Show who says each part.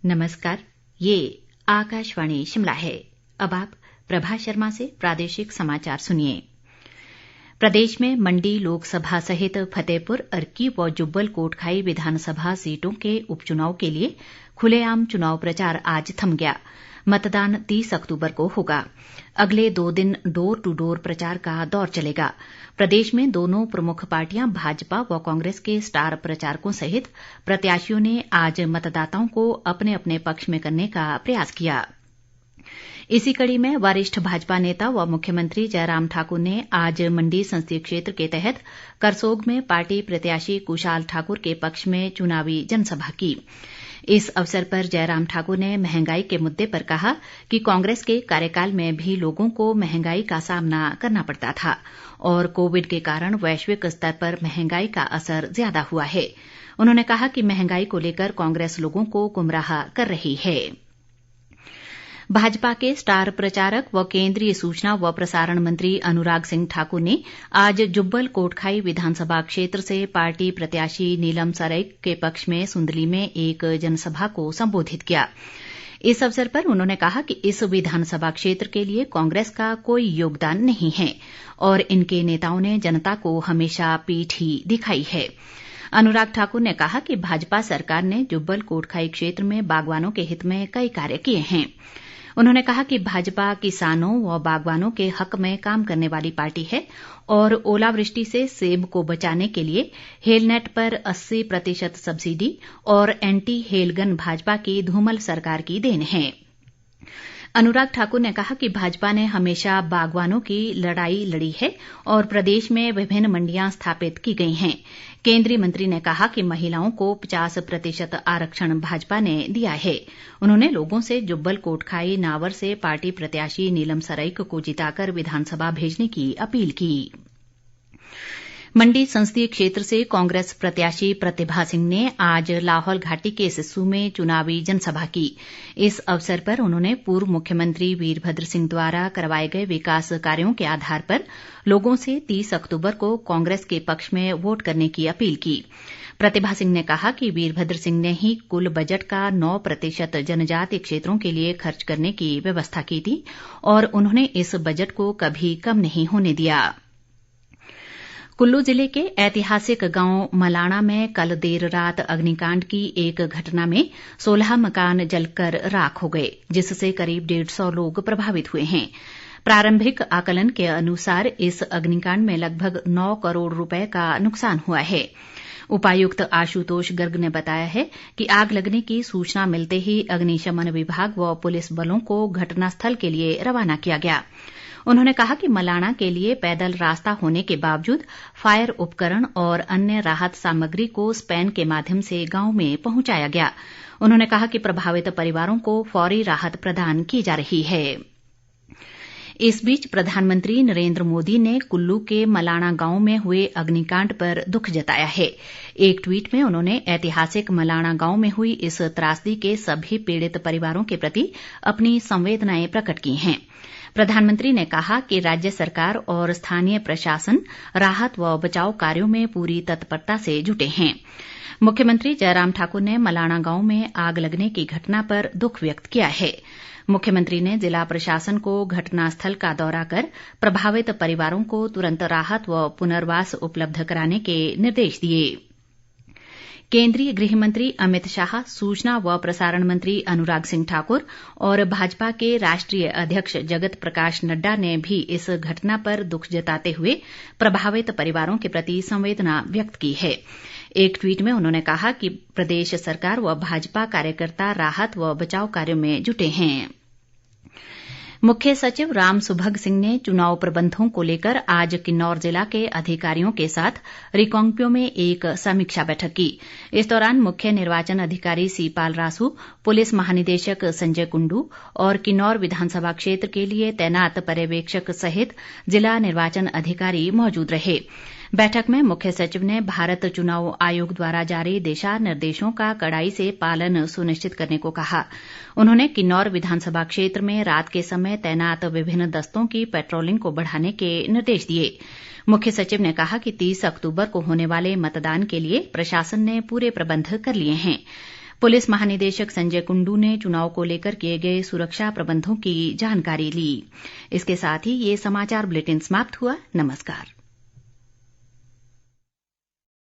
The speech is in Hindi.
Speaker 1: नमस्कार, ये आकाशवाणी शिमला है। अब आप प्रभा शर्मा से प्रादेशिक समाचार सुनिए। प्रदेश में मंडी लोकसभा सहित फतेहपुर, अर्की व जुब्बल कोटखाई विधानसभा सीटों के उपचुनाव के लिए खुलेआम चुनाव प्रचार आज थम गया। मतदान 30 अक्तूबर को होगा। अगले 2 दिन डोर टू डोर प्रचार का दौर चलेगा। प्रदेश में दोनों प्रमुख पार्टियां भाजपा व कांग्रेस के स्टार प्रचारकों सहित प्रत्याशियों ने आज मतदाताओं को अपने अपने पक्ष में करने का प्रयास किया। इसी कड़ी में वरिष्ठ भाजपा नेता व मुख्यमंत्री जयराम ठाकुर ने आज मंडी संसदीय क्षेत्र के तहत करसोग में पार्टी प्रत्याशी कुशाल ठाकुर के पक्ष में चुनावी जनसभा की। इस अवसर पर जयराम ठाकुर ने महंगाई के मुद्दे पर कहा कि कांग्रेस के कार्यकाल में भी लोगों को महंगाई का सामना करना पड़ता था और कोविड के कारण वैश्विक स्तर पर महंगाई का असर ज्यादा हुआ है। उन्होंने कहा कि महंगाई को लेकर कांग्रेस लोगों को गुमराह कर रही है। भाजपा के स्टार प्रचारक व केंद्रीय सूचना व प्रसारण मंत्री अनुराग सिंह ठाकुर ने आज जुब्बल कोटखाई विधानसभा क्षेत्र से पार्टी प्रत्याशी नीलम सरैक के पक्ष में सुंदली में एक जनसभा को संबोधित किया। इस अवसर पर उन्होंने कहा कि इस विधानसभा क्षेत्र के लिए कांग्रेस का कोई योगदान नहीं है और इनके नेताओं ने जनता को हमेशा पीठ ही दिखाई है। अनुराग ठाकुर ने कहा कि भाजपा सरकार ने जुब्बल कोटखाई क्षेत्र में बागवानों के हित में कई कार्य किए हैं। उन्होंने कहा कि भाजपा किसानों व बागवानों के हक में काम करने वाली पार्टी है और ओलावृष्टि से सेब को बचाने के लिए हेलनेट पर 80% सब्सिडी और एंटी हेलगन भाजपा की धूमल सरकार की देन है। अनुराग ठाकुर ने कहा कि भाजपा ने हमेशा बागवानों की लड़ाई लड़ी है और प्रदेश में विभिन्न मंडियां स्थापित की गई हैं। केंद्रीय मंत्री ने कहा कि महिलाओं को 50% आरक्षण भाजपा ने दिया है। उन्होंने लोगों से जुब्बल कोटखाई नावर से पार्टी प्रत्याशी नीलम सरैक को जिताकर विधानसभा भेजने की अपील की। मंडी संसदीय क्षेत्र से कांग्रेस प्रत्याशी प्रतिभा सिंह ने आज लाहौल घाटी के सिस्सू में चुनावी जनसभा की। इस अवसर पर उन्होंने पूर्व मुख्यमंत्री वीरभद्र सिंह द्वारा करवाए गए विकास कार्यों के आधार पर लोगों से 30 अक्तूबर को कांग्रेस के पक्ष में वोट करने की अपील की। प्रतिभा सिंह ने कहा कि वीरभद्र सिंह ने ही कुल बजट का 9% जनजातीय क्षेत्रों के लिए खर्च करने की व्यवस्था की थी और उन्होंने इस बजट को कभी कम नहीं होने दिया। कुल्लू जिले के ऐतिहासिक गांव मलाणा में कल देर रात अग्निकांड की एक घटना में 16 मकान जलकर राख हो गए, जिससे करीब 150 लोग प्रभावित हुए हैं। प्रारंभिक आकलन के अनुसार इस अग्निकांड में लगभग 9 करोड़ रुपए का नुकसान हुआ है। उपायुक्त आशुतोष गर्ग ने बताया है कि आग लगने की सूचना मिलते ही अग्निशमन विभाग व पुलिस बलों को घटनास्थल के लिए रवाना किया गया। उन्होंने कहा कि मलाणा के लिए पैदल रास्ता होने के बावजूद फायर उपकरण और अन्य राहत सामग्री को स्पैन के माध्यम से गांव में पहुंचाया गया। उन्होंने कहा कि प्रभावित परिवारों को फौरी राहत प्रदान की जा रही है। इस बीच प्रधानमंत्री नरेंद्र मोदी ने कुल्लू के मलाणा गांव में हुए अग्निकांड पर दुख जताया है। एक ट्वीट में उन्होंने ऐतिहासिक मलाणा गांव में हुई इस त्रासदी के सभी पीड़ित परिवारों के प्रति अपनी संवेदनाएं प्रकट की हैं। प्रधानमंत्री ने कहा कि राज्य सरकार और स्थानीय प्रशासन राहत व बचाव कार्यों में पूरी तत्परता से जुटे हैं। मुख्यमंत्री जयराम ठाकुर ने मलाणा गांव में आग लगने की घटना पर दुख व्यक्त किया है। मुख्यमंत्री ने जिला प्रशासन को घटनास्थल का दौरा कर प्रभावित परिवारों को तुरंत राहत व पुनर्वास उपलब्ध कराने के निर्देश दिए। केंद्रीय गृह मंत्री अमित शाह, सूचना व प्रसारण मंत्री अनुराग सिंह ठाकुर और भाजपा के राष्ट्रीय अध्यक्ष जगत प्रकाश नड्डा ने भी इस घटना पर दुख जताते हुए प्रभावित परिवारों के प्रति संवेदना व्यक्त की है। एक ट्वीट में उन्होंने कहा कि प्रदेश सरकार व भाजपा कार्यकर्ता राहत व बचाव कार्यों में जुटे हैं। मुख्य सचिव राम सुभग सिंह ने चुनाव प्रबंधों को लेकर आज किन्नौर जिला के अधिकारियों के साथ रिकांगपिओ में एक समीक्षा बैठक की। इस दौरान मुख्य निर्वाचन अधिकारी सीपाल रासू, पुलिस महानिदेशक संजय कुंडू और किन्नौर विधानसभा क्षेत्र के लिए तैनात पर्यवेक्षक सहित जिला निर्वाचन अधिकारी मौजूद रहे। बैठक में मुख्य सचिव ने भारत चुनाव आयोग द्वारा जारी दिशा निर्देशों का कड़ाई से पालन सुनिश्चित करने को कहा। उन्होंने किन्नौर विधानसभा क्षेत्र में रात के समय तैनात विभिन्न दस्तों की पेट्रोलिंग को बढ़ाने के निर्देश दिए। मुख्य सचिव ने कहा कि 30 अक्तूबर को होने वाले मतदान के लिए प्रशासन ने पूरे प्रबंध कर लिए हैं। पुलिस महानिदेशक संजय कुंडू ने चुनाव को लेकर किए गए सुरक्षा प्रबंधों की जानकारी ली। इसके साथ ही ये समाचार बुलेटिन समाप्त हुआ। नमस्कार।